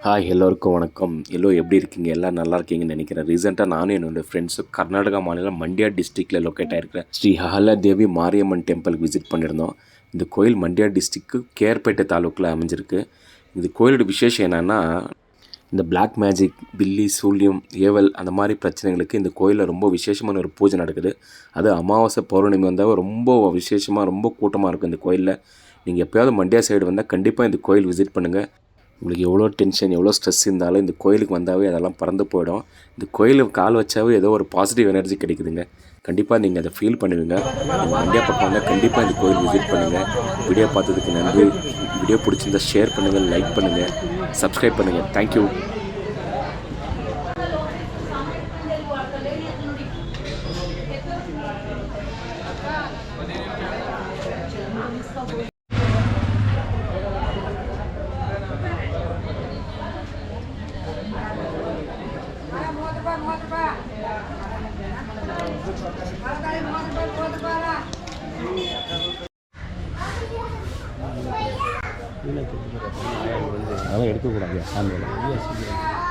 Hi எல்லோருக்கும் வணக்கம். எப்படி இருக்கீங்க? எல்லாம் நல்லா இருக்கீங்கன்னு நினைக்கிறேன். ரீசெண்டாக நானும் என்னோடய ஃப்ரெண்ட்ஸும் கர்நாடகா மாநிலம் மண்டியா டிஸ்ட்ரிக்டில் லொக்கேட் ஆகிருக்கிற ஸ்ரீ அஹல்யாதேவி மாரியம்மன் டெம்பிளுக்கு விசிட் பண்ணியிருந்தோம். இந்த கோயில் மண்டியா டிஸ்ட்ரிக்கு கேர்பேட்டை தாலுக்கில் அமைஞ்சிருக்கு. இந்த கோயிலோட விசேஷம் என்னென்னா, இந்த பிளாக் மேஜிக், பில்லி, சூல்யம், ஏவல் அந்த மாதிரி பிரச்சனைகளுக்கு இந்த கோயிலில் ரொம்ப விசேஷமான ஒரு பூஜை நடக்குது. அது அமாவாசை பௌர்ணமி வந்தால் ரொம்ப விசேஷமாக ரொம்ப கூட்டமாக இருக்கும் இந்த கோயிலில். நீங்கள் எப்போயாவது மண்டியா சைடு வந்தால் கண்டிப்பாக இந்த கோயில் விசிட் பண்ணுங்கள். உங்களுக்கு எவ்வளோ டென்ஷன், எவ்வளோ ஸ்ட்ரெஸ் இருந்தாலும் இந்த கோயிலுக்கு வந்தாவே அதெல்லாம் பறந்து போயிடும். இந்த கோயிலுக்கு கால் வச்சாவே ஏதோ ஒரு பாசிட்டிவ் எனர்ஜி கிடைக்குதுங்க. கண்டிப்பாக நீங்கள் அதை ஃபீல் பண்ணுவீங்க. நீங்கள் மண்டியா பக்கம் வந்தால் கண்டிப்பாக இந்த கோயில் விசிட் பண்ணுங்கள். வீடியோ பார்த்ததுக்கு நன்றி. வீடியோ பிடிச்சிருந்தா ஷேர் பண்ணுங்கள், லைக் பண்ணுங்கள், சப்ஸ்கிரைப் பண்ணுங்கள். தேங்க்யூ. அதெல்லாம் எடுக்கக்கூடாது சாமியில்.